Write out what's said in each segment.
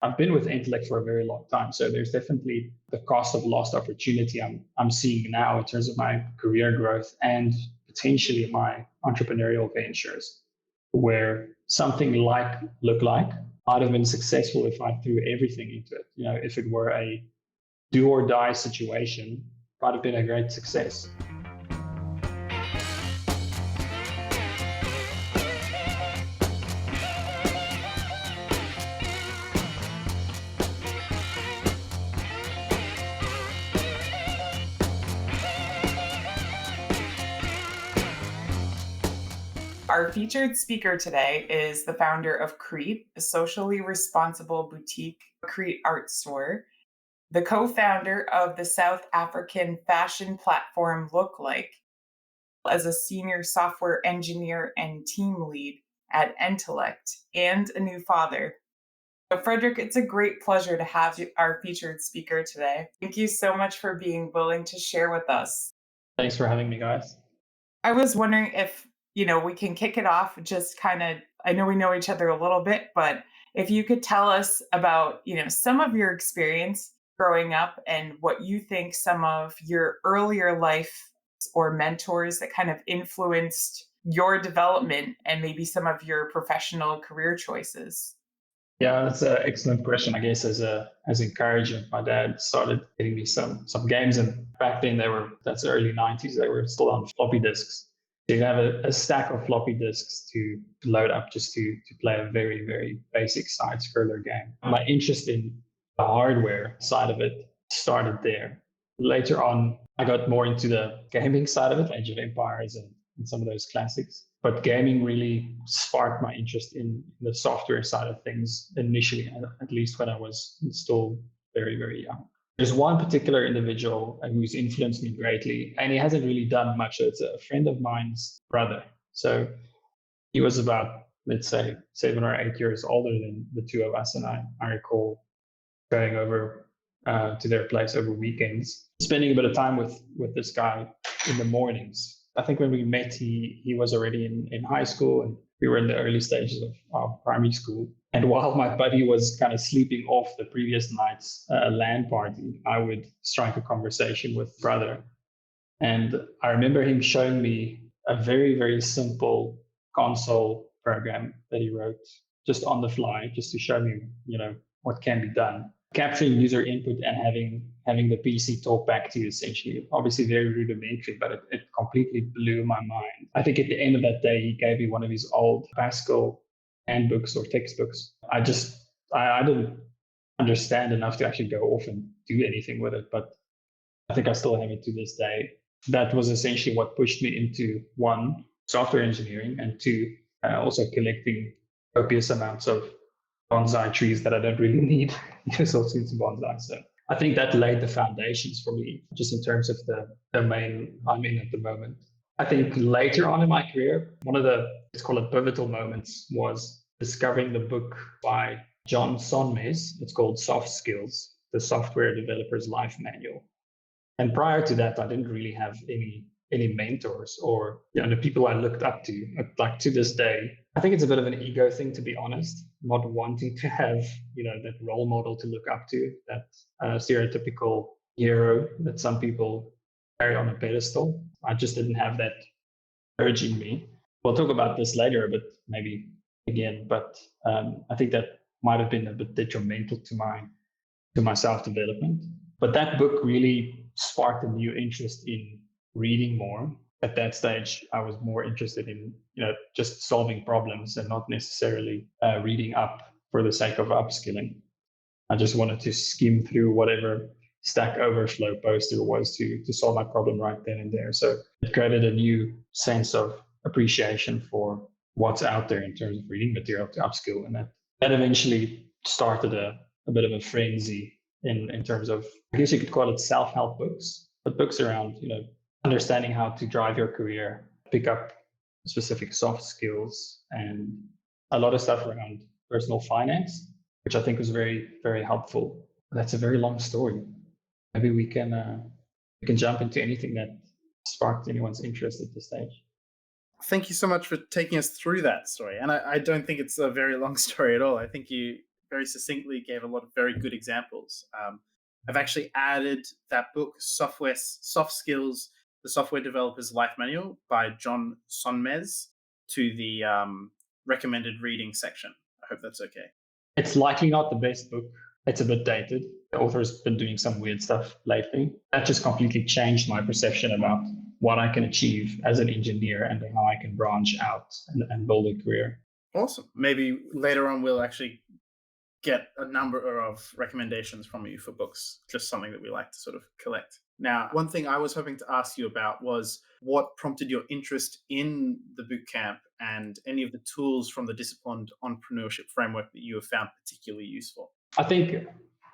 I've been with Intellect for a very long time. So there's definitely the cost of lost opportunity I'm seeing now in terms of my career growth and potentially my entrepreneurial ventures, where something like Look Like might have been successful if I threw everything into it. If it were a do or die situation, might have been a great success. Our featured speaker today is the founder of Kreet, a socially responsible boutique Kreet art store, the co-founder of the South African fashion platform Look Like, as a senior software engineer and team lead at Intellect, and a new father. So Frederick, it's a great pleasure to have our featured speaker today. Thank you so much for being willing to share with us. Thanks for having me, guys. I was wondering if, we can kick it off just kind of, I know we know each other a little bit, but if you could tell us about, some of your experience growing up and what you think some of your earlier life or mentors that kind of influenced your development and maybe some of your professional career choices. Yeah, that's an excellent question. I guess as encouragement, my dad started getting me some games, and back then that's the early '90s. They were still on floppy disks. So you have a stack of floppy disks to load up just to play a very very basic side scroller game. My interest in the hardware side of it started there. Later on, I got more into the gaming side of it, Age of Empires and some of those classics. But gaming really sparked my interest in the software side of things initially, at least when I was still very, very young. There's one particular individual who's influenced me greatly, and he hasn't really done much. It's a friend of mine's brother. So he was about, let's say, 7 or 8 years older than the two of us. And I recall going over to their place over weekends, spending a bit of time with this guy in the mornings. I think when we met, he was already in high school, and we were in the early stages of primary school. And while my buddy was kind of sleeping off the previous night's LAN party, I would strike a conversation with brother. And I remember him showing me a very, very simple console program that he wrote just on the fly, just to show me, what can be done. Capturing user input and having the PC talk back to you, essentially. Obviously very rudimentary, but it completely blew my mind. I think at the end of that day, he gave me one of his old Pascal handbooks or textbooks. I didn't understand enough to actually go off and do anything with it, but I think I still have it to this day. That was essentially what pushed me into, one, software engineering, and two, also collecting copious amounts of bonsai trees that I don't really need. Use all sorts of bonsai. So I think that laid the foundations for me, just in terms of the domain I'm in at the moment. I think later on in my career, one of the, let's call it pivotal moments, was discovering the book by John Sonmez. It's called Soft Skills, the Software Developer's Life Manual. And prior to that, I didn't really have any mentors or the people I looked up to. Like to this day, I think it's a bit of an ego thing, to be honest, not wanting to have that role model to look up to, that stereotypical hero that some people carry on a pedestal. I just didn't have that urge in me. We'll talk about this later a bit, maybe again, but I think that might have been a bit detrimental to my self-development. But that book really sparked a new interest in reading more. At that stage, I was more interested in just solving problems and not necessarily reading up for the sake of upskilling. I just wanted to skim through whatever Stack Overflow post there was to solve my problem right then and there. So it created a new sense of appreciation for what's out there in terms of reading material to upskill, and that eventually started a bit of a frenzy in terms of, I guess you could call it self-help books, but books around understanding how to drive your career, pick up specific soft skills, and a lot of stuff around personal finance, which I think was very, very helpful. That's a very long story. Maybe we can jump into anything that sparked anyone's interest at this stage. Thank you so much for taking us through that story. And I don't think it's a very long story at all. I think you very succinctly gave a lot of very good examples. I've actually added that book, Soft Skills, The Software Developer's Life Manual by John Sonmez, to the recommended reading section. I hope that's okay. It's likely not the best book. It's a bit dated. The author's been doing some weird stuff lately. That just completely changed my perception about what I can achieve as an engineer and how I can branch out and build a career. Awesome. Maybe later on we'll actually get a number of recommendations from you for books, just something that we like to sort of collect. Now, one thing I was hoping to ask you about was what prompted your interest in the bootcamp and any of the tools from the disciplined entrepreneurship framework that you have found particularly useful. I think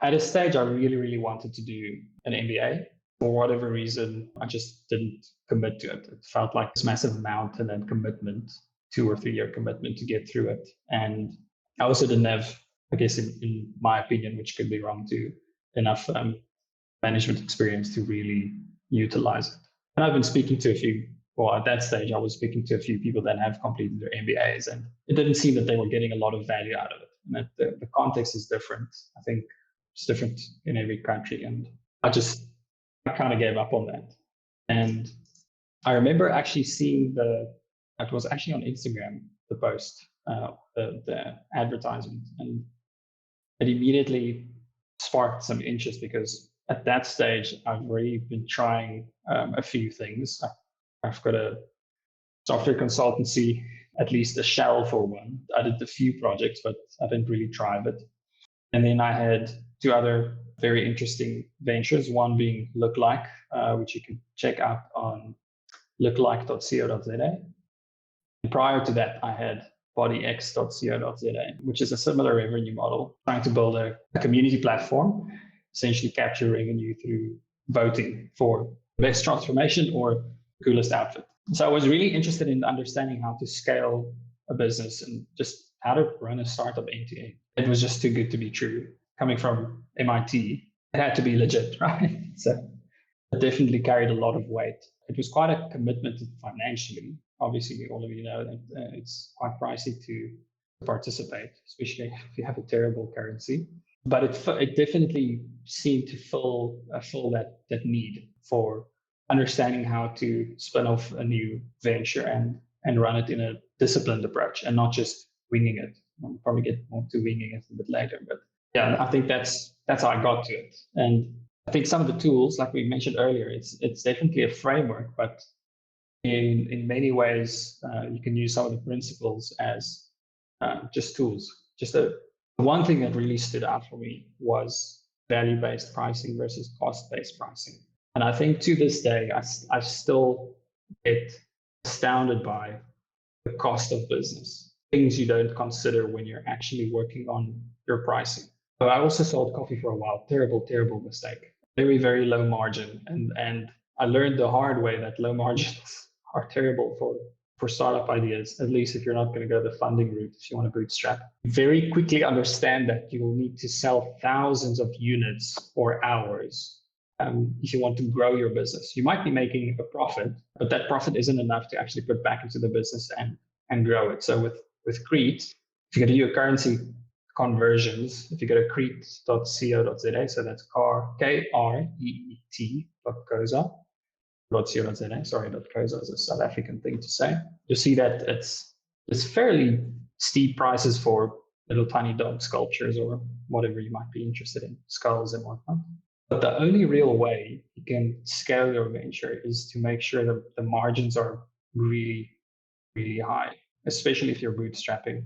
at a stage, I really, really wanted to do an MBA. For whatever reason, I just didn't commit to it. It felt like this massive mountain and commitment, 2 or 3 year commitment to get through it. And I also didn't have, I guess, in my opinion, which could be wrong too, enough management experience to really utilize it. And I've been speaking to a few, well, at that stage, I was speaking to a few people that have completed their MBAs, and it didn't seem that they were getting a lot of value out of it. And that the context is different. I think it's different in every country. And I kind of gave up on that. And I remember actually seeing it was actually on Instagram, the post, the advertisement, and it immediately sparked some interest because at that stage, I've already been trying a few things. I've got a software consultancy, at least a shell for one. I did a few projects, but I didn't really drive it. And then I had 2 other very interesting ventures, one being Looklike, which you can check out on looklike.co.za. And prior to that, I had bodyx.co.za, which is a similar revenue model, trying to build a community platform, essentially capture revenue through voting for best transformation or coolest outfit. So I was really interested in understanding how to scale a business and just how to run a startup end to end. It was just too good to be true. Coming from MIT, it had to be legit, right? So it definitely carried a lot of weight. It was quite a commitment financially. Obviously, all of you know that it's quite pricey to participate, especially if you have a terrible currency. But it definitely seemed to fill that need for understanding how to spin off a new venture and run it in a disciplined approach and not just winging it. I'll probably get more to winging it a bit later, but yeah, I think that's how I got to it. And I think some of the tools, like we mentioned earlier, it's definitely a framework, but in many ways, you can use some of the principles as just tools. One thing that really stood out for me was value-based pricing versus cost-based pricing. And I think to this day, I still get astounded by the cost of business, things you don't consider when you're actually working on your pricing. But I also sold coffee for a while. Terrible, terrible mistake. Very, very low margin. And I learned the hard way that low margins are terrible for startup ideas, at least if you're not going to go the funding route, if you want to bootstrap. Very quickly understand that you will need to sell thousands of units or hours if you want to grow your business. You might be making a profit, but that profit isn't enough to actually put back into the business and grow it. So with Kreet, if you're going to do your currency conversions, if you go to kreet.co.za, so that's Kreet.co.za, sorry, .co.za is a South African thing to say. You'll see that it's fairly steep prices for little tiny dog sculptures or whatever you might be interested in, skulls and whatnot. But the only real way you can scale your venture is to make sure that the margins are really, really high, especially if you're bootstrapping.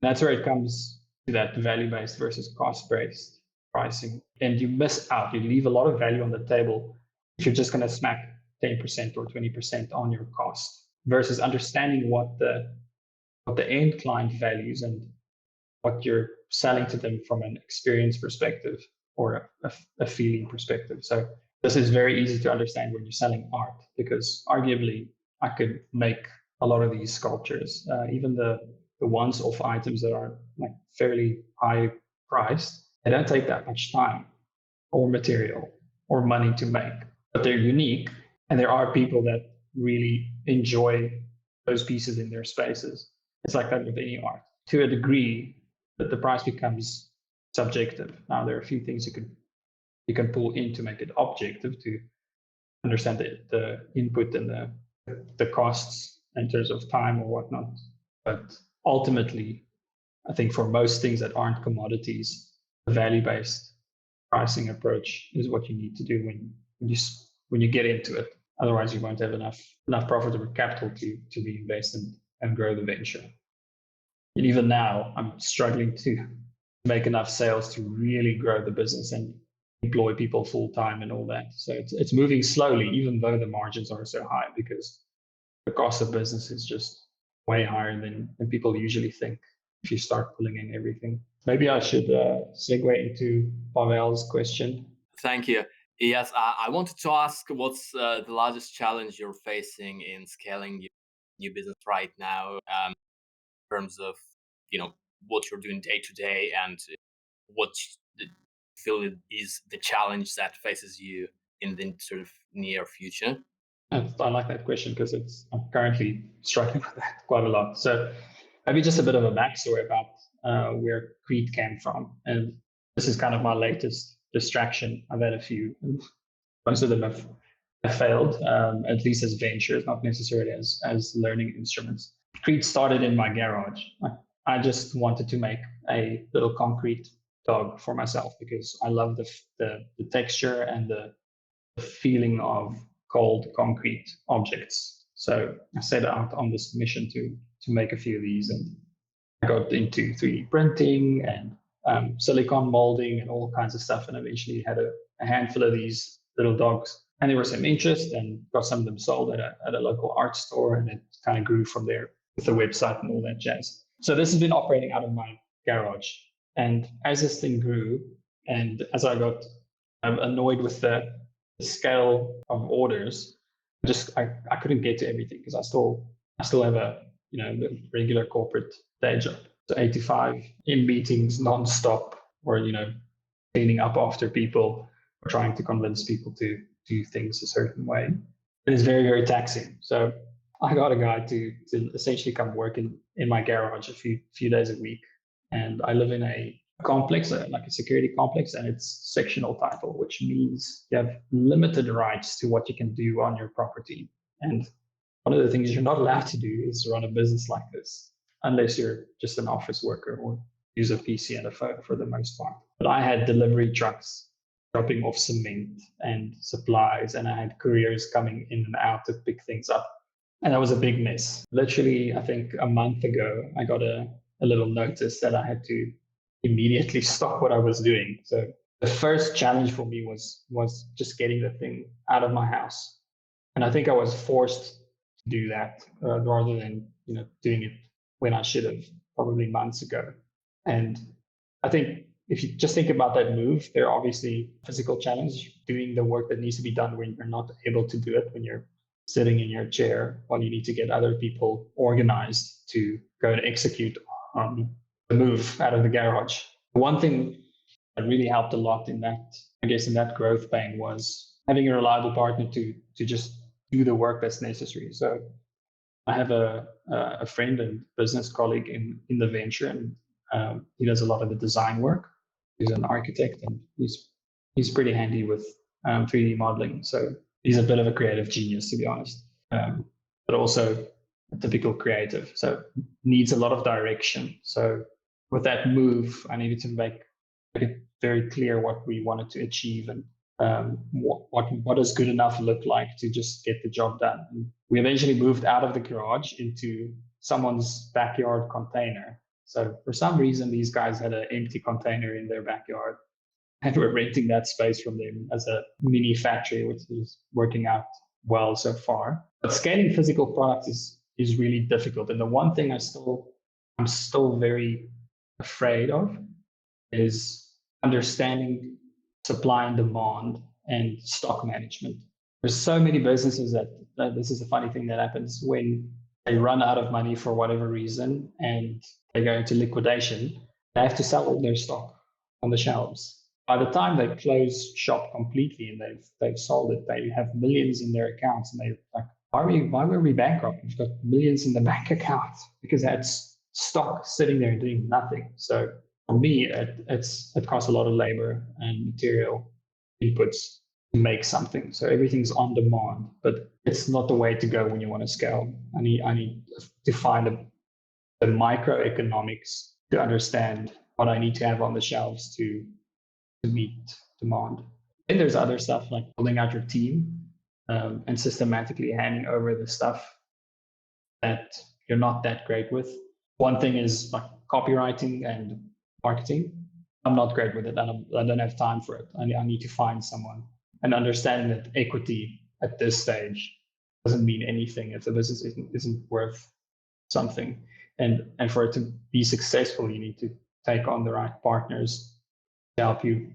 That's where it comes to that value-based versus cost-based pricing. And you miss out, you leave a lot of value on the table if you're just going to smack 10% or 20% on your cost versus understanding what the end client values and what you're selling to them from an experience perspective or a feeling perspective. So this is very easy to understand when you're selling art, because arguably I could make a lot of these sculptures, even the once-off items that are like fairly high priced. They don't take that much time or material or money to make, but they're unique. And there are people that really enjoy those pieces in their spaces. It's like that with any art. To a degree, that the price becomes subjective. Now there are a few things you can pull in to make it objective, to understand the input and the costs in terms of time or whatnot. But ultimately, I think for most things that aren't commodities, the value-based pricing approach is what you need to do when you get into it. Otherwise, you won't have enough profitable capital to reinvest and grow the venture. And even now, I'm struggling to make enough sales to really grow the business and employ people full time and all that. So it's moving slowly, even though the margins are so high, because the cost of business is just way higher than people usually think if you start pulling in everything. Maybe I should segue into Pavel's question. Thank you. Yes, I wanted to ask what's the largest challenge you're facing in scaling your new business right now, in terms of what you're doing day to day, and what you feel is the challenge that faces you in the sort of near future. I like that question because I'm currently struggling with that quite a lot. So maybe just a bit of a backstory about where Kreet came from. And this is kind of my latest distraction. I've had a few. Most of them have failed, at least as ventures, not necessarily as learning instruments. Kreet started in my garage. I just wanted to make a little concrete dog for myself because I love the texture and the feeling of cold concrete objects. So I set out on this mission to make a few of these, and I got into 3D printing and silicon molding and all kinds of stuff, and eventually had a handful of these little dogs. And there was some interest, and got some of them sold at a local art store, and it kind of grew from there with the website and all that jazz. So this has been operating out of my garage. And as this thing grew, and as I got annoyed with the scale of orders, I couldn't get to everything because I still have a the regular corporate day job. So 85 in meetings nonstop, or cleaning up after people, or trying to convince people to do things a certain way. It is very, very taxing. So I got a guy to essentially come work in my garage a few days a week. And I live in a complex, like a security complex, and it's sectional title, which means you have limited rights to what you can do on your property. And one of the things you're not allowed to do is run a business like this, unless you're just an office worker or use a PC and a phone for the most part. But I had delivery trucks dropping off cement and supplies, and I had couriers coming in and out to pick things up. And that was a big mess. Literally, I think a month ago, I got a little notice that I had to immediately stop what I was doing. So the first challenge for me was just getting the thing out of my house. And I think I was forced to do that rather than doing it when I should have, probably months ago. And I think if you just think about that move, there are obviously physical challenges doing the work that needs to be done when you're not able to do it, when you're sitting in your chair while you need to get other people organized to go and execute on the move out of the garage. One thing that really helped a lot in that growth pain was having a reliable partner to just do the work that's necessary. So I have a friend and business colleague in the venture, and he does a lot of the design work. He's an architect, and he's pretty handy with 3D modeling. So he's a bit of a creative genius, to be honest, but also a typical creative. So needs a lot of direction. So with that move, I needed to make it very clear what we wanted to achieve, and what does good enough look like to just get the job done. And we eventually moved out of the garage into someone's backyard container. So for some reason, these guys had an empty container in their backyard, and we're renting that space from them as a mini factory, which is working out well so far. But scaling physical products is really difficult. And the one thing I'm still very afraid of is understanding supply and demand and stock management. There's so many businesses that this is a funny thing that happens when they run out of money for whatever reason and they go into liquidation. They have to sell all their stock on the shelves. By the time they close shop completely and they've sold it, they have millions in their accounts, and they're like, why were we bankrupt? We've got millions in the bank account because that's stock sitting there doing nothing. So For me, it costs a lot of labor and material inputs to make something. So everything's on demand, but it's not the way to go when you want to scale. I need to find the microeconomics to understand what I need to have on the shelves to meet demand. Then there's other stuff like building out your team and systematically handing over the stuff that you're not that great with. One thing is like copywriting and marketing. I'm not great with it. I don't have time for it. I need to find someone. And understanding that equity at this stage doesn't mean anything if the business isn't worth something. And for it to be successful, you need to take on the right partners to help you,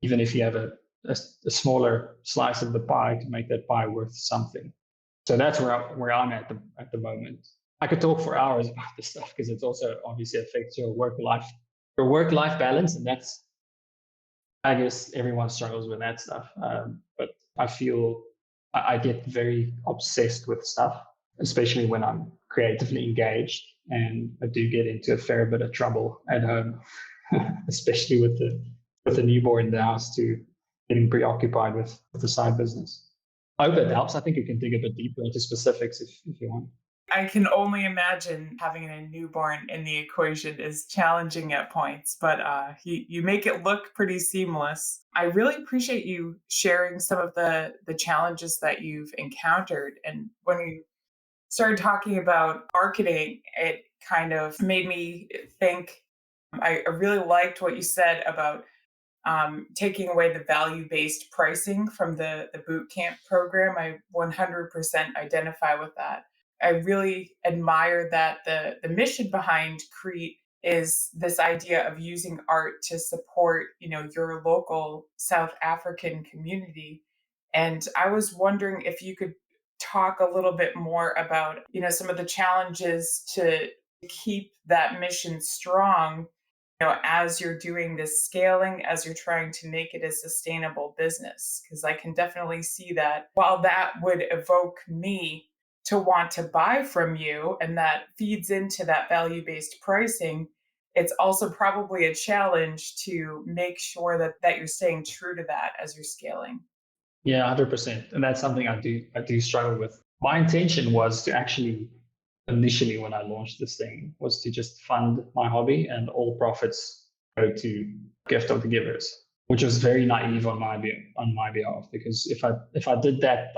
even if you have a smaller slice of the pie, to make that pie worth something. So that's where I'm at the moment. I could talk for hours about this stuff because it's also obviously affects your work-life balance, and that's, I guess everyone struggles with that stuff. But I feel I get very obsessed with stuff, especially when I'm creatively engaged, and I do get into a fair bit of trouble at home, especially with the newborn in the house, to getting preoccupied with the side business. I hope it helps. I think you can dig a bit deeper into specifics if you want. I can only imagine having a newborn in the equation is challenging at points, but you make it look pretty seamless. I really appreciate you sharing some of the challenges that you've encountered. And when you started talking about marketing, it kind of made me think. I really liked what you said about taking away the value-based pricing from the boot camp program. I 100% identify with that. I really admire that the mission behind Kreet is this idea of using art to support, your local South African community. And I was wondering if you could talk a little bit more about, some of the challenges to keep that mission strong, as you're doing this scaling, as you're trying to make it a sustainable business. Because I can definitely see that while that would evoke me to want to buy from you, and that feeds into that value-based pricing, it's also probably a challenge to make sure that you're staying true to that as you're scaling. Yeah, 100%. And that's something I do struggle with. My intention was to actually, initially when I launched this thing, was to just fund my hobby and all profits go to gift of the givers, which was very naive on my behalf, because if I did that,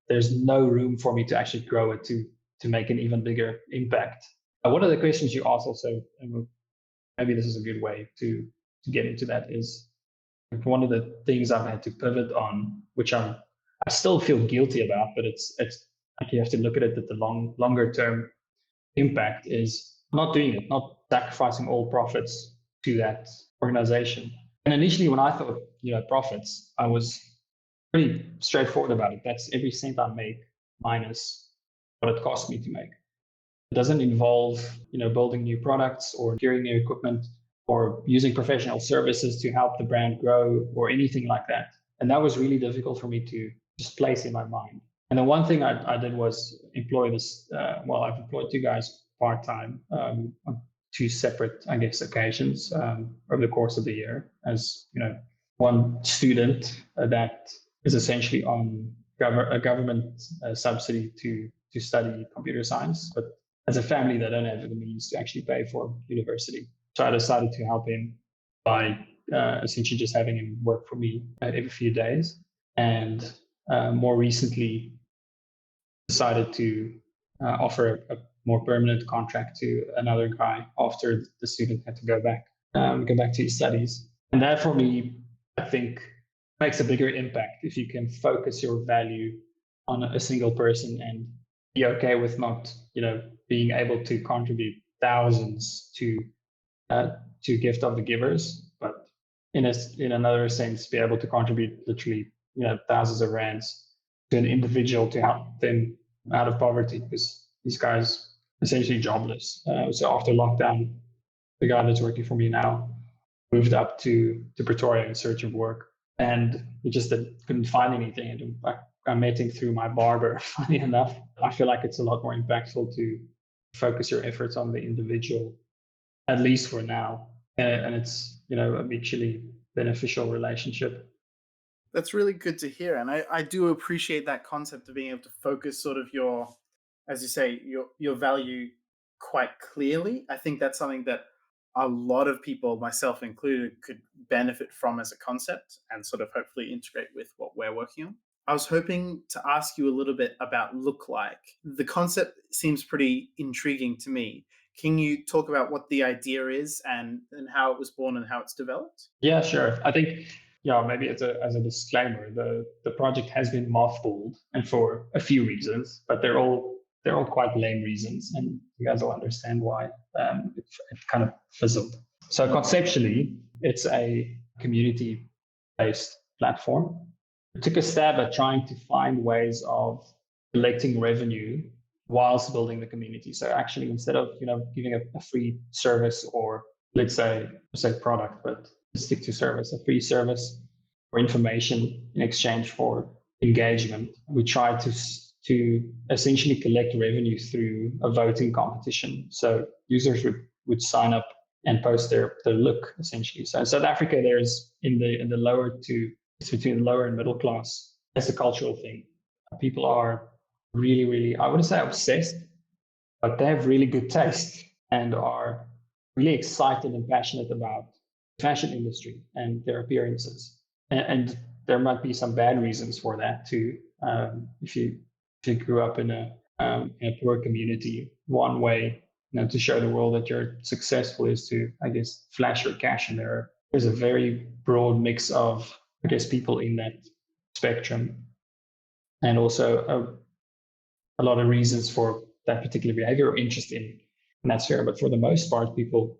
there's no room for me to actually grow it to make an even bigger impact. One of the questions you asked also, and maybe this is a good way to get into that, is one of the things I've had to pivot on, which I still feel guilty about, but it's like you have to look at it at the longer term impact, is not doing it, not sacrificing all profits to that organization. And initially when I thought, profits, I was pretty straightforward about it. That's every cent I make minus what it costs me to make. It doesn't involve, building new products or procuring new equipment or using professional services to help the brand grow or anything like that. And that was really difficult for me to just place in my mind. And the one thing I did was employ this. I've employed two guys part-time on two separate, occasions over the course of the year. As one student that is essentially on a government subsidy to study computer science, but as a family, they don't have the means to actually pay for university. So I decided to help him by essentially just having him work for me every few days. And more recently, decided to offer a more permanent contract to another guy after the student had to go back to his studies. And that for me, I think, makes a bigger impact if you can focus your value on a single person and be okay with not, being able to contribute thousands to gift of the givers, but in another sense, be able to contribute literally, thousands of rands to an individual to help them out of poverty, because these guys essentially jobless. So after lockdown, the guy that's working for me now moved up to Pretoria in search of work, and he just couldn't find anything. And I met him through my barber, funny enough. I feel like it's a lot more impactful to focus your efforts on the individual, at least for now, and it's, a mutually beneficial relationship. That's really good to hear. And I do appreciate that concept of being able to focus sort of your, as you say, your value quite clearly. I think that's something that a lot of people, myself included, could benefit from as a concept and sort of hopefully integrate with what we're working on. I was hoping to ask you a little bit about lookalike. The concept seems pretty intriguing to me. Can you talk about what the idea is and how it was born and how it's developed? Yeah, sure. I think, maybe as a disclaimer, the project has been mothballed, and for a few reasons, but they're all quite lame reasons, and you guys will understand why. It kind of fizzled. So conceptually, it's a community-based platform. We took a stab at trying to find ways of collecting revenue whilst building the community. So actually, instead of giving a free service, or let's say product, but stick to service, a free service or information in exchange for engagement, we try to essentially collect revenue through a voting competition. So users would sign up and post their look, essentially. So in South Africa, there's in the lower to, it's between lower and middle class. That's a cultural thing. People are really, really, I wouldn't say obsessed, but they have really good taste and are really excited and passionate about the fashion industry and their appearances. And there might be some bad reasons for that too. If you grew up in a poor community, one way to show the world that you're successful is to, I guess, flash your cash. And there's a very broad mix of, I guess, people in that spectrum, and also a lot of reasons for that particular behavior or interest in that sphere. But for the most part, people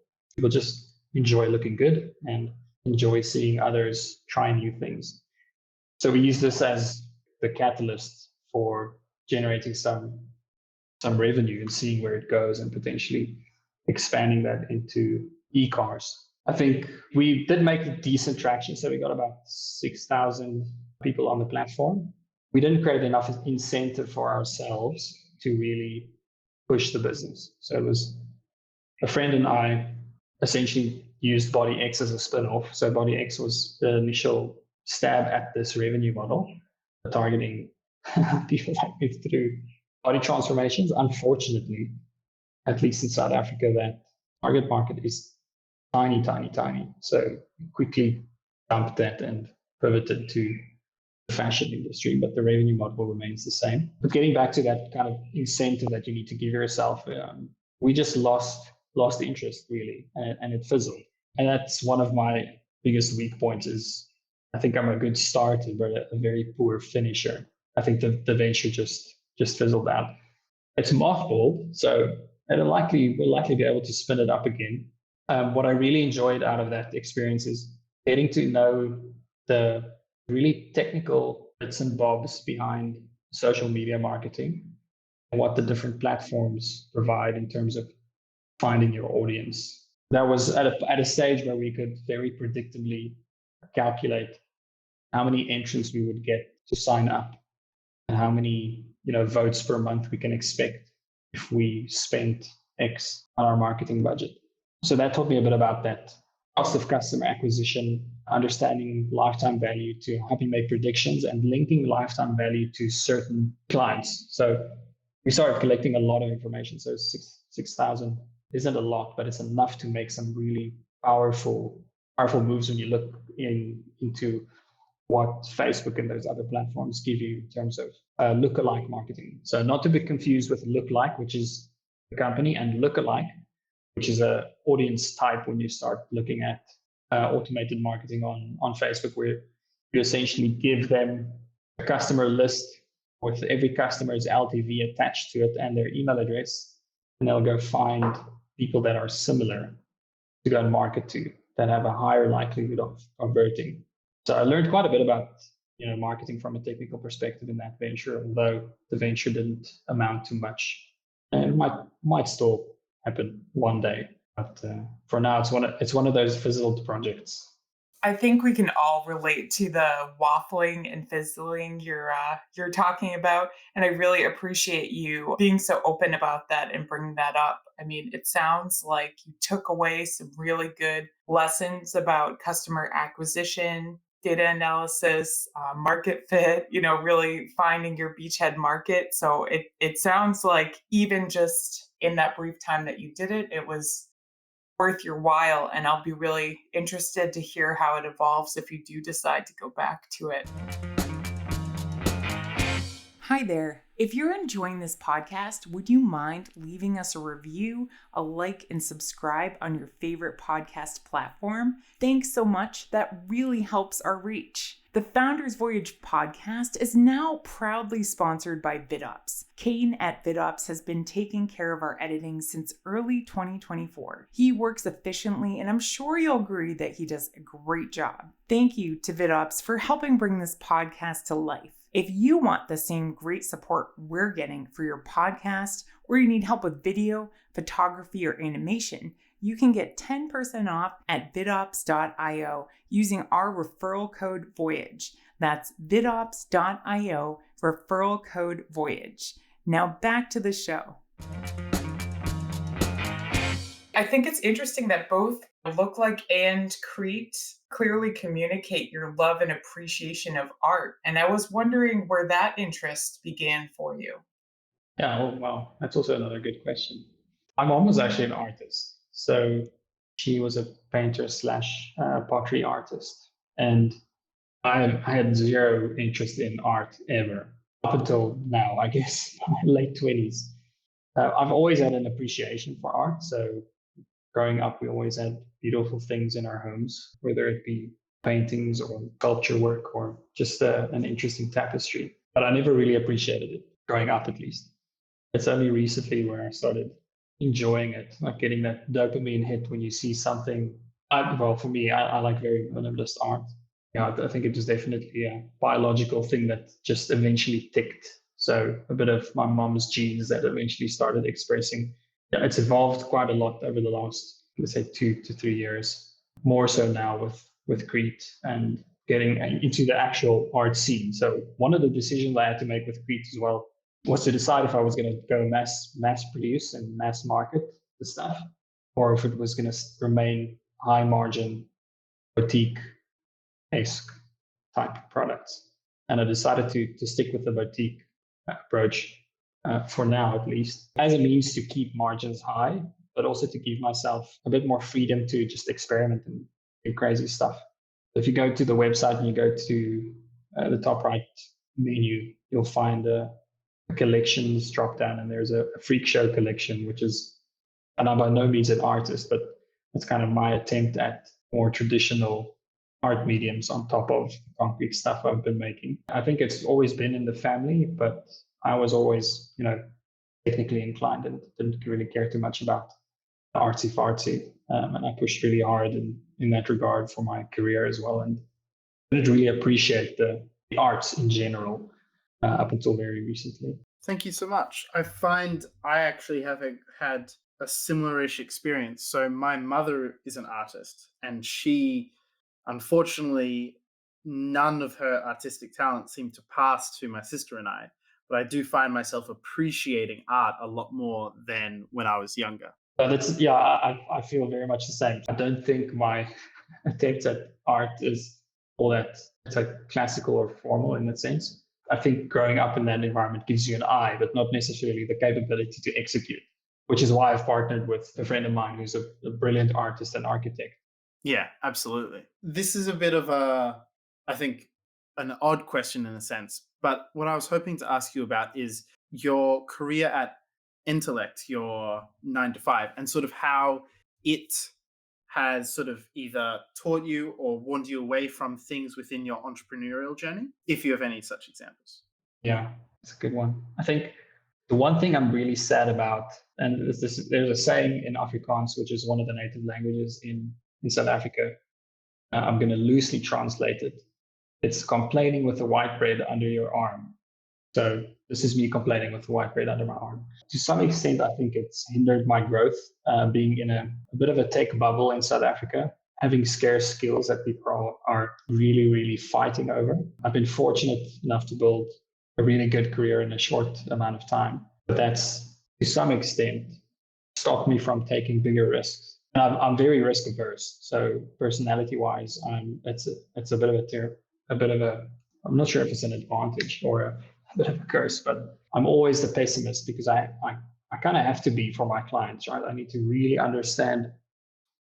just enjoy looking good and enjoy seeing others try new things. So we use this as the catalyst for generating some revenue and seeing where it goes, and potentially expanding that into e-cars. I think we did make a decent traction. So we got about 6,000 people on the platform. We didn't create enough incentive for ourselves to really push the business. So it was a friend and I essentially used Body X as a spin-off. So Body X was the initial stab at this revenue model, targeting people like me through body transformations. Unfortunately, at least in South Africa, that target market is tiny, tiny, tiny. So quickly dumped that and pivoted to the fashion industry, but the revenue model remains the same. But getting back to that kind of incentive that you need to give yourself, we just lost interest really, and it fizzled. And that's one of my biggest weak points is I think I'm a good starter, but a very poor finisher. I think the venture just fizzled out. It's mothballed, so we'll likely be able to spin it up again. What I really enjoyed out of that experience is getting to know the really technical bits and bobs behind social media marketing and what the different platforms provide in terms of finding your audience. That was at a stage where we could very predictably calculate how many entrants we would get to sign up and how many votes per month we can expect if we spent X on our marketing budget. So that taught me a bit about that cost of customer acquisition, understanding lifetime value to help you make predictions, and linking lifetime value to certain clients. So we started collecting a lot of information. So 6,000 isn't a lot, but it's enough to make some really powerful moves when you look into what Facebook and those other platforms give you in terms of lookalike marketing. So not to be confused with lookalike, which is the company, and lookalike, which is a audience type when you start looking at automated marketing on Facebook, where you essentially give them a customer list with every customer's LTV attached to it and their email address, and they'll go find people that are similar to go and market to, that have a higher likelihood of converting. So I learned quite a bit about marketing from a technical perspective in that venture, although the venture didn't amount to much, and it might still happen one day. But for now, it's one of those fizzled projects. I think we can all relate to the waffling and fizzling you're talking about, and I really appreciate you being so open about that and bringing that up. I mean, it sounds like you took away some really good lessons about customer acquisition, data analysis, market fit. Really finding your beachhead market. So it sounds like even just in that brief time that you did it, it was worth your while, and I'll be really interested to hear how it evolves if you do decide to go back to it. Hi there. If you're enjoying this podcast, would you mind leaving us a review, a like, and subscribe on your favorite podcast platform? Thanks so much. That really helps our reach. The Founders Voyage podcast is now proudly sponsored by VidOps. Kane at VidOps has been taking care of our editing since early 2024. He works efficiently, and I'm sure you'll agree that he does a great job. Thank you to VidOps for helping bring this podcast to life. If you want the same great support we're getting for your podcast, or you need help with video, photography, or animation, you can get 10% off at vidops.io using our referral code Voyage. That's vidops.io, referral code Voyage. Now back to the show. I think it's interesting that both Look Like and Kreet clearly communicate your love and appreciation of art. And I was wondering where that interest began for you. Yeah, oh, wow. That's also another good question. My mom was actually an artist. So she was a painter slash pottery artist. And I had zero interest in art ever up until now, I guess, my late 20s. I've always had an appreciation for art. So growing up, we always had beautiful things in our homes, whether it be paintings or sculpture work or just an interesting tapestry. But I never really appreciated it, growing up at least. It's only recently where I started enjoying it, like getting that dopamine hit when you see something. For me, I like very minimalist art. I think it was definitely a biological thing that just eventually ticked. So a bit of my mom's genes that eventually started expressing. Yeah, it's evolved quite a lot over the last, let's say, 2 to 3 years. More so now with Kreet and getting into the actual art scene. So one of the decisions I had to make with Kreet as well was to decide if I was going to go mass produce and mass market the stuff, or if it was going to remain high margin boutique-esque type products. And I decided to stick with the boutique approach for now, at least, as a means to keep margins high, but also to give myself a bit more freedom to just experiment and do crazy stuff. If you go to the website and you go to the top right menu, you'll find a collections drop down, and there's a freak show collection, which is, and I'm by no means an artist, but it's kind of my attempt at more traditional art mediums on top of concrete stuff I've been making. I think it's always been in the family, but I was always, technically inclined and didn't really care too much about the artsy fartsy. And I pushed really hard in that regard for my career as well. And I didn't really appreciate the arts in general up until very recently. Thank you so much. I find I actually have had a similar-ish experience. So my mother is an artist, and she, unfortunately, none of her artistic talent seemed to pass to my sister and I. But I do find myself appreciating art a lot more than when I was younger. I feel very much the same. I don't think my attempt at art is all that it's like classical or formal in that sense. I think growing up in that environment gives you an eye, but not necessarily the capability to execute, which is why I've partnered with a friend of mine who's a brilliant artist and architect. Yeah, absolutely. This is a bit of I think, an odd question in a sense, but what I was hoping to ask you about is your career at Intellect, your 9 to 5, and sort of how it has sort of either taught you or warned you away from things within your entrepreneurial journey, if you have any such examples. Yeah, it's a good one. I think the one thing I'm really sad about, and there's a saying in Afrikaans, which is one of the native languages in South Africa. I'm going to loosely translate it. It's complaining with the white bread under your arm. So this is me complaining with the white bread under my arm. To some extent, I think it's hindered my growth, being in a bit of a tech bubble in South Africa. having scarce skills that people are really, really fighting over. I've been fortunate enough to build a really good career in a short amount of time, but that's to some extent stopped me from taking bigger risks. And I'm very risk averse. So personality wise, it's a bit of I'm not sure if it's an advantage or a bit of a curse, but I'm always the pessimist because I kind of have to be for my clients, right? I need to really understand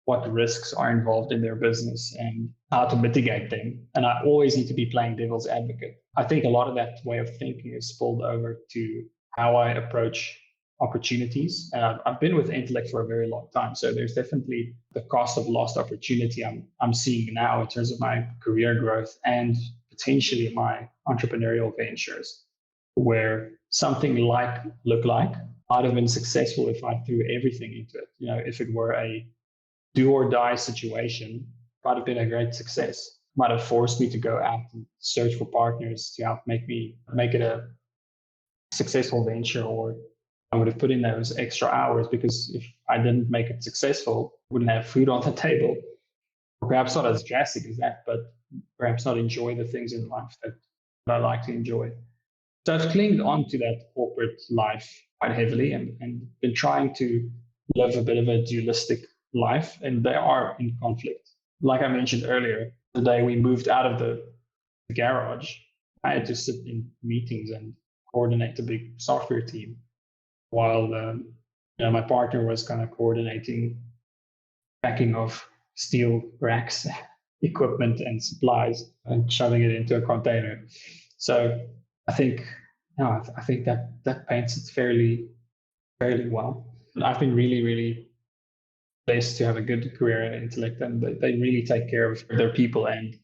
what risks are involved in their business and how to mitigate them. And I always need to be playing devil's advocate. I think a lot of that way of thinking is spilled over to how I approach opportunities. And I've been with Intellect for a very long time. So there's definitely the cost of lost opportunity I'm seeing now in terms of my career growth and potentially my entrepreneurial ventures, where something like Look Like might have been successful if I threw everything into it. If it were a do or die situation, might have been a great success. Might have forced me to go out and search for partners to help make it a successful venture, or I would have put in those extra hours because if I didn't make it successful, I wouldn't have food on the table. Or perhaps not as drastic as that, but perhaps not enjoy the things in life that I like to enjoy. So I've clinged on to that corporate life quite heavily and been trying to live a bit of a dualistic life, and they are in conflict. Like I mentioned earlier, the day we moved out of the garage, I had to sit in meetings and coordinate a big software team while my partner was kind of coordinating packing of steel racks, equipment and supplies and shoving it into a container. So I think that paints it fairly well. I've been really, really blessed to have a good career in Intellect, and they really take care of their people. And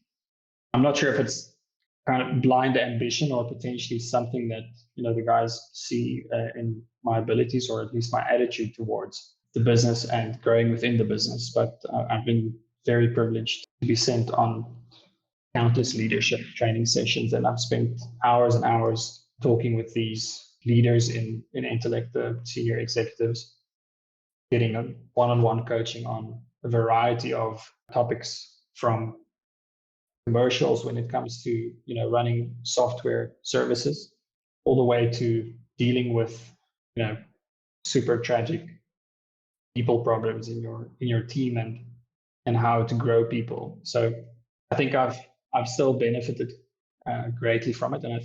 I'm not sure if it's kind of blind ambition or potentially something that the guys see in my abilities, or at least my attitude towards the business and growing within the business. But I've been very privileged to be sent on countless leadership training sessions, and I've spent hours and hours talking with these leaders in Intellect, the senior executives, getting a one-on-one coaching on a variety of topics, from commercials when it comes to running software services, all the way to dealing with super tragic people problems in your team and how to grow people. So I think I've still benefited greatly from it, and I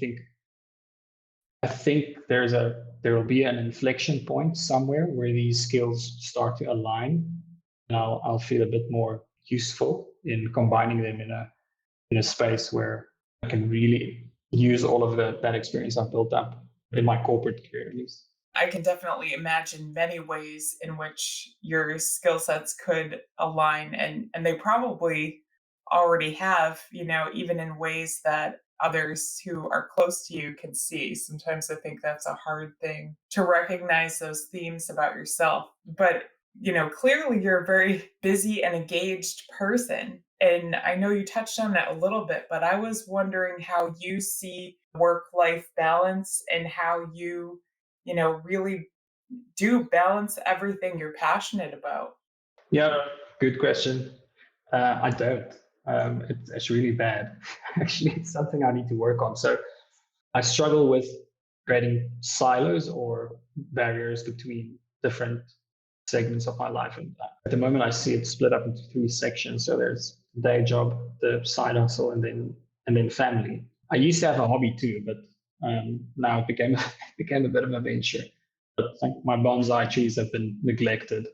think there will be an inflection point somewhere where these skills start to align, and I'll feel a bit more useful in combining them in a space where I can really use all of that experience I've built up in my corporate career, at least. I can definitely imagine many ways in which your skill sets could align, and they probably already have, even in ways that others who are close to you can see. Sometimes I think that's a hard thing to recognize those themes about yourself. But, clearly you're a very busy and engaged person. And I know you touched on it a little bit, but I was wondering how you see work-life balance and how you really do balance everything you're passionate about. Yeah, good question. I don't. It's really bad. Actually, it's something I need to work on. So I struggle with creating silos or barriers between different segments of my life. And at the moment, I see it split up into 3 sections. So there's day job, the side hustle, and then family. I used to have a hobby too, but now it became a bit of a venture. But I think my bonsai trees have been neglected.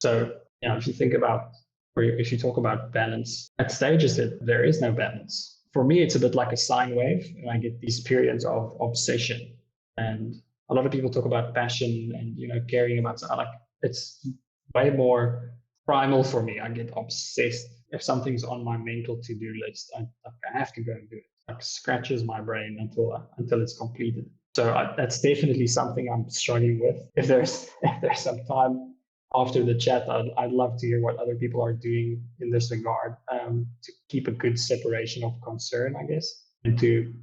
So if you think about, or if you talk about balance, at stages that there is no balance. For me, it's a bit like a sine wave, and I get these periods of obsession. And a lot of people talk about passion and caring about something. Like, it's way more primal for me. I get obsessed if something's on my mental to-do list. I have to go and do it. Like, scratches my brain until it's completed. So that's definitely something I'm struggling with. If there's some time after the chat, I'd love to hear what other people are doing in this regard, to keep a good separation of concern, I guess, and to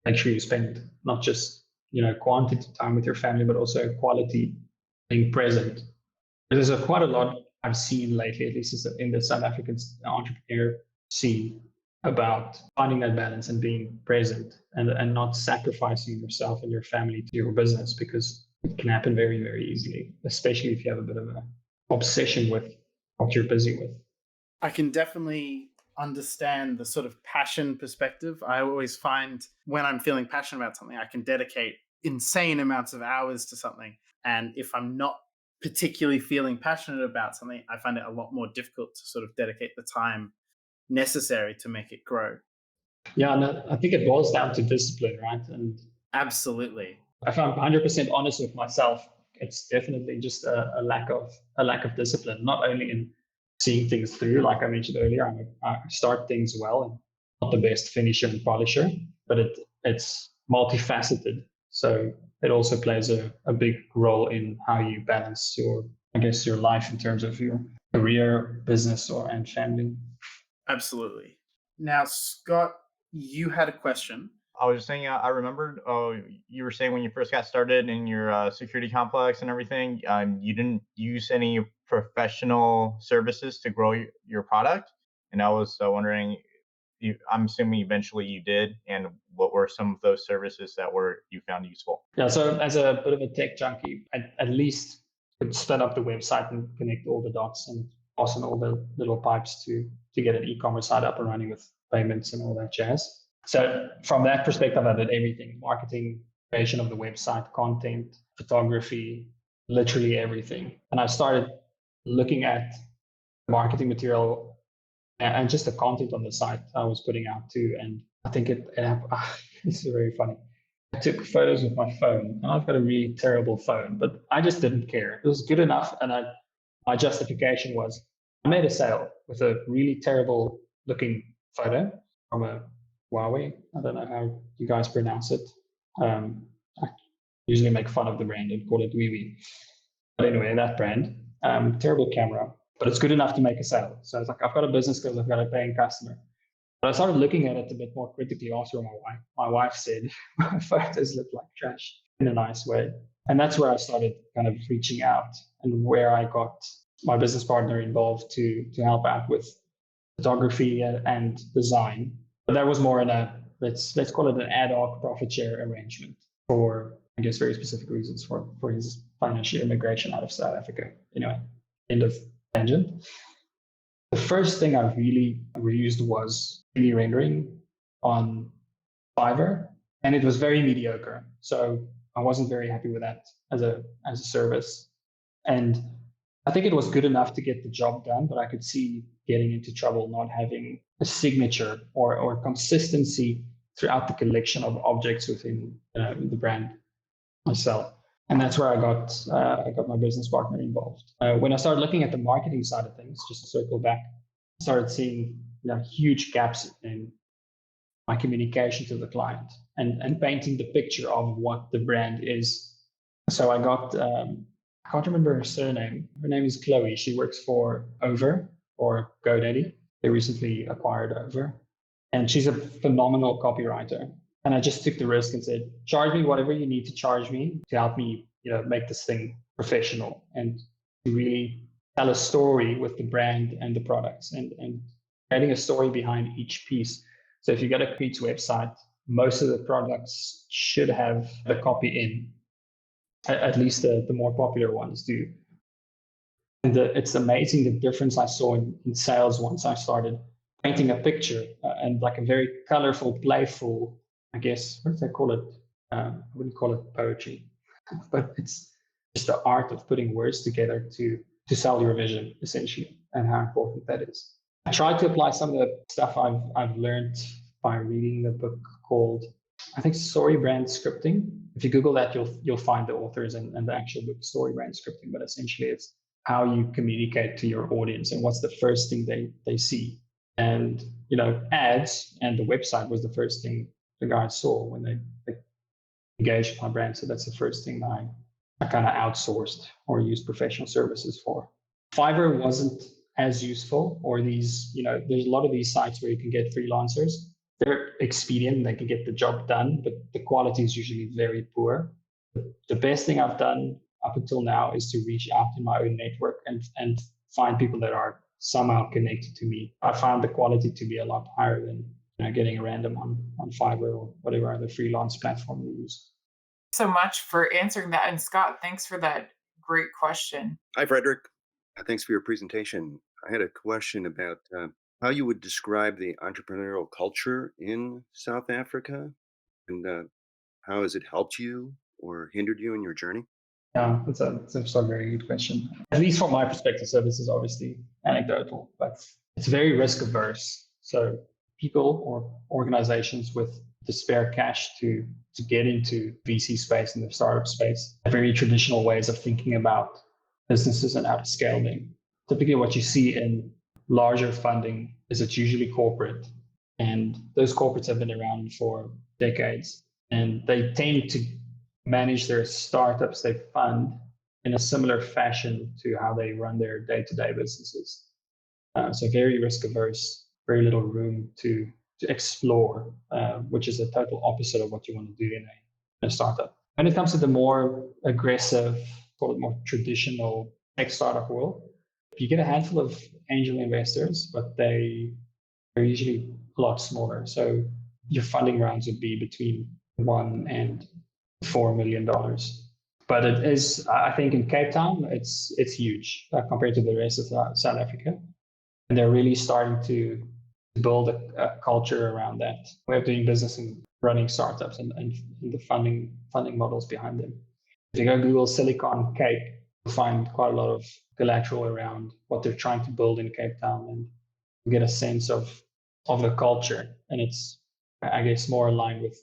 make sure you spend not just quantity time with your family, but also quality being present. There's quite a lot I've seen lately, at least in the South African entrepreneur scene, about finding that balance and being present and not sacrificing yourself and your family to your business, because it can happen very, very easily, especially if you have a bit of an obsession with what you're busy with. I can definitely understand the sort of passion perspective. I always find when I'm feeling passionate about something, I can dedicate insane amounts of hours to something. And if I'm not particularly feeling passionate about something, I find it a lot more difficult to sort of dedicate the time necessary to make it grow. Yeah, and I think it boils down to discipline, right? And Absolutely. if I'm 100% honest with myself, it's definitely just a lack of discipline, not only in seeing things through, like I mentioned earlier. I start things well and not the best finisher and polisher, but it's multifaceted. So it also plays a big role in how you balance your life in terms of your career, business, and family. Absolutely. Now, Scott, you had a question. I was just saying, I remembered, you were saying when you first got started in your security complex and everything, you didn't use any professional services to grow your product. And I was wondering, I'm assuming eventually you did. And what were some of those services that you found useful? Yeah, so as a bit of a tech junkie, at least could spin up the website and connect all the dots and pass on all the little pipes to get an e-commerce site up and running with payments and all that jazz. So from that perspective, I did everything: marketing, creation of the website, content, photography, literally everything. And I started looking at marketing material and just the content on the site I was putting out too. And I think it's very funny. I took photos with my phone, and I've got a really terrible phone, but I just didn't care. It was good enough. And my justification was I made a sale with a really terrible looking photo from a Huawei. I don't know how you guys pronounce it. I usually make fun of the brand and call it Wee. But anyway, that brand, terrible camera, but it's good enough to make a sale. So it's like, I've got a business because I've got a paying customer. But I started looking at it a bit more critically after my wife said my photos look like trash in a nice way. And that's where I started kind of reaching out, and where I got my business partner involved to help out with photography and design. But that was more in let's call it an ad hoc profit share arrangement for, I guess, very specific reasons for his financial immigration out of South Africa. Anyway, end of tangent. The first thing I really used was 3D rendering on Fiverr, and it was very mediocre. So I wasn't very happy with that as a service. And I think it was good enough to get the job done, but I could see getting into trouble not having a signature or consistency throughout the collection of objects within the brand myself. And that's where I got my business partner involved. When I started looking at the marketing side of things, just to circle back, I started seeing huge gaps in my communication to the client and painting the picture of what the brand is. So I got, I can't remember her surname. Her name is Chloe. She works for Over or GoDaddy. They recently acquired Over. And she's a phenomenal copywriter. And I just took the risk and said, charge me whatever you need to charge me to help me, make this thing professional and to really tell a story with the brand and the products and creating a story behind each piece. So if you go to Kreet's website, most of the products should have the copy in, at least the more popular ones do. And it's amazing the difference I saw in sales once I started painting a picture and like a very colorful, playful, I guess, what do they call it? I wouldn't call it poetry, but it's just the art of putting words together to sell your vision, essentially, and how important that is. I tried to apply some of the stuff I've learned by reading the book called, I think, Story Brand Scripting. If you Google that, you'll find the authors and the actual book, Story Brand Scripting. But essentially, it's how you communicate to your audience and what's the first thing they see. And ads and the website was the first thing the guys saw when they engaged with my brand. So that's the first thing I kind of outsourced or used professional services for. Fiverr wasn't as useful, or these, there's a lot of these sites where you can get freelancers. They're expedient, they can get the job done, but the quality is usually very poor. The best thing I've done up until now is to reach out in my own network and find people that are somehow connected to me. I found the quality to be a lot higher than getting a random on Fiverr or whatever other freelance platform you use. So much for answering that. And Scott, thanks for that great question. Hi, Frederick. Thanks for your presentation. I had a question about how you would describe the entrepreneurial culture in South Africa, and how has it helped you or hindered you in your journey? Yeah, that's a very good question. At least from my perspective, so this is obviously anecdotal, but it's very risk averse. So people or organizations with the spare cash to get into VC space and the startup space have very traditional ways of thinking about businesses and how to scale them. Typically, what you see in larger funding is it's usually corporate, and those corporates have been around for decades, and they tend to manage their startups they fund in a similar fashion to how they run their day-to-day businesses. So very risk averse, very little room to explore, which is a total opposite of what you want to do in a startup. When it comes to the more aggressive, call it more traditional tech startup world, you get a handful of angel investors, but they're usually a lot smaller. So your funding rounds would be between $1 and $4 million. But it is, I think, in Cape Town, it's huge compared to the rest of South Africa. And they're really starting to build a culture around that way of doing business and running startups and the funding models behind them. If you go Google Silicon Cape, you'll find quite a lot of collateral around what they're trying to build in Cape Town and get a sense of the culture. And it's, I guess, more aligned with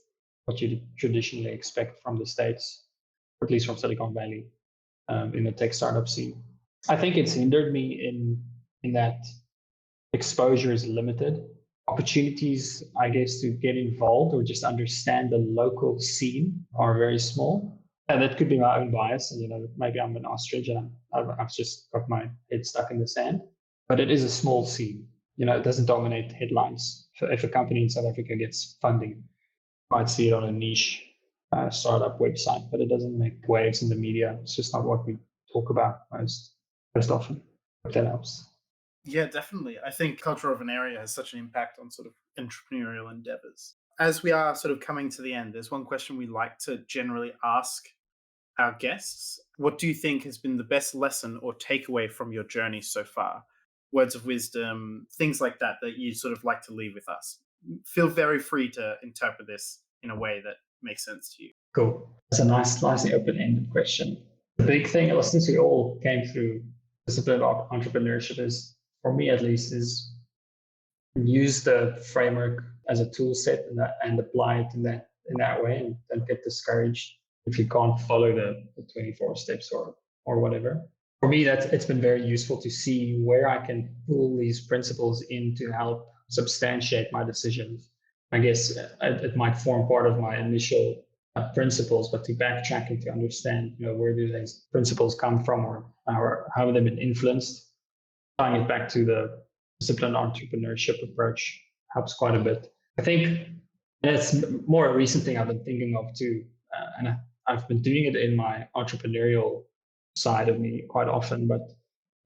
what you traditionally expect from the States, or at least from Silicon Valley, in the tech startup scene. I think it's hindered me in that exposure is limited. Opportunities, I guess, to get involved or just understand the local scene are very small. And that could be my own bias. And, maybe I'm an ostrich and I've just got my head stuck in the sand. But it is a small scene. It doesn't dominate headlines. If a company in South Africa gets funding, you might see it on a niche startup website, but it doesn't make waves in the media. It's just not what we talk about most often. If that helps. Yeah, definitely. I think culture of an area has such an impact on sort of entrepreneurial endeavors. As we are sort of coming to the end, there's one question we like to generally ask our guests. What do you think has been the best lesson or takeaway from your journey so far? Words of wisdom, things like that you sort of like to leave with us. Feel very free to interpret this in a way that makes sense to you. Cool. That's a nicely open-ended question. The big thing, since we all came through discipline of entrepreneurship, is, for me at least, is use the framework as a tool set and apply it in that way, and don't get discouraged if you can't follow the 24 steps or whatever. For me, it's been very useful to see where I can pull these principles in to help substantiate my decisions. I guess it might form part of my initial principles, but to backtrack and to understand, where do these principles come from, or how have they been influenced. Tying it back to the disciplined entrepreneurship approach helps quite a bit. I think it's more a recent thing I've been thinking of too, and I've been doing it in my entrepreneurial side of me quite often, but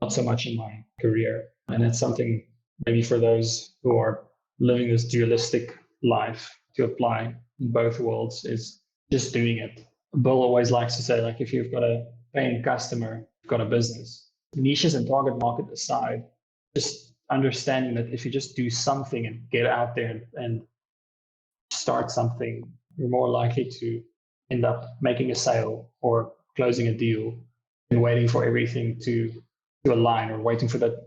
not so much in my career. And it's something maybe for those who are living this dualistic life to apply in both worlds, is just doing it. Bill always likes to say, if you've got a paying customer, you've got a business. Niches and target market aside, just understanding that if you just do something and get out there and start something, you're more likely to end up making a sale or closing a deal than waiting for everything to align, or waiting for the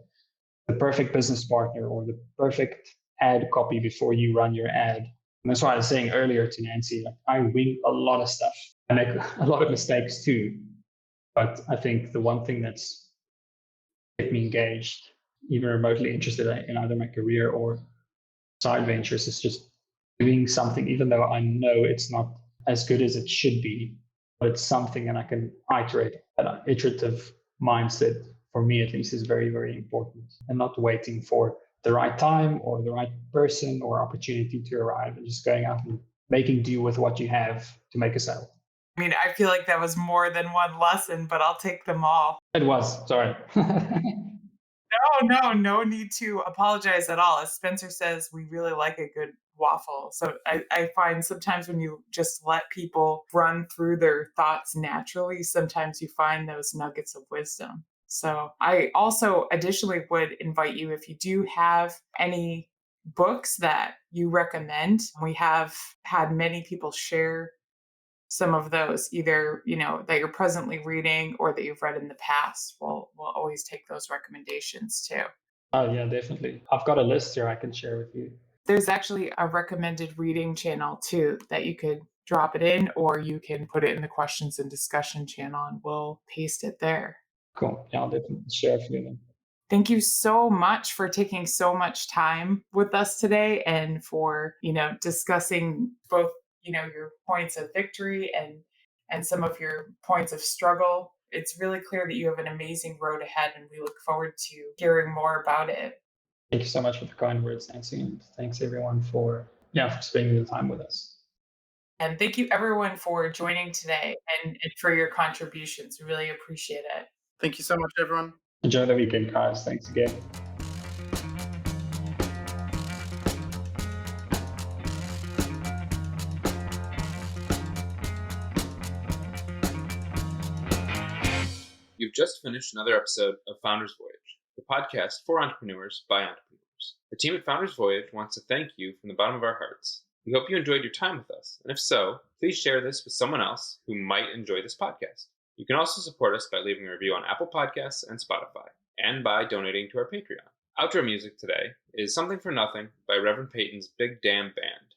perfect business partner or the perfect ad copy before you run your ad. And that's why I was saying earlier to Nancy, I wing a lot of stuff. I make a lot of mistakes too. But I think the one thing that's kept me engaged, even remotely interested in either my career or side ventures, is just doing something, even though I know it's not as good as it should be, but it's something, and I can iterate. That iterative mindset, for me at least, is very, very important, and not waiting for the right time or the right person or opportunity to arrive, and just going out and making do with what you have to make a sale. I mean, I feel like that was more than one lesson, but I'll take them all. It was, sorry. no need to apologize at all. As Spencer says, we really like a good waffle. So I find sometimes when you just let people run through their thoughts naturally, sometimes you find those nuggets of wisdom. So I also additionally would invite you, if you do have any books that you recommend. We have had many people share some of those, either that you're presently reading or that you've read in the past. We'll always take those recommendations too. Oh yeah, definitely. I've got a list here I can share with you. There's actually a recommended reading channel too that you could drop it in, or you can put it in the questions and discussion channel and we'll paste it there. Cool. Yeah, I'll definitely share a few then. Thank you so much for taking so much time with us today and for, discussing both, your points of victory and some of your points of struggle. It's really clear that you have an amazing road ahead, and we look forward to hearing more about it. Thank you so much for the kind words, Nancy, and thanks everyone for spending the time with us. And thank you everyone for joining today and for your contributions. We really appreciate it. Thank you so much, everyone. Enjoy the weekend, guys. Thanks again. You've just finished another episode of Founders Voyage, the podcast for entrepreneurs by entrepreneurs. The team at Founders Voyage wants to thank you from the bottom of our hearts. We hope you enjoyed your time with us, and if so, please share this with someone else who might enjoy this podcast. You can also support us by leaving a review on Apple Podcasts and Spotify, and by donating to our Patreon. Outro music today is Something for Nothing by Reverend Peyton's Big Damn Band.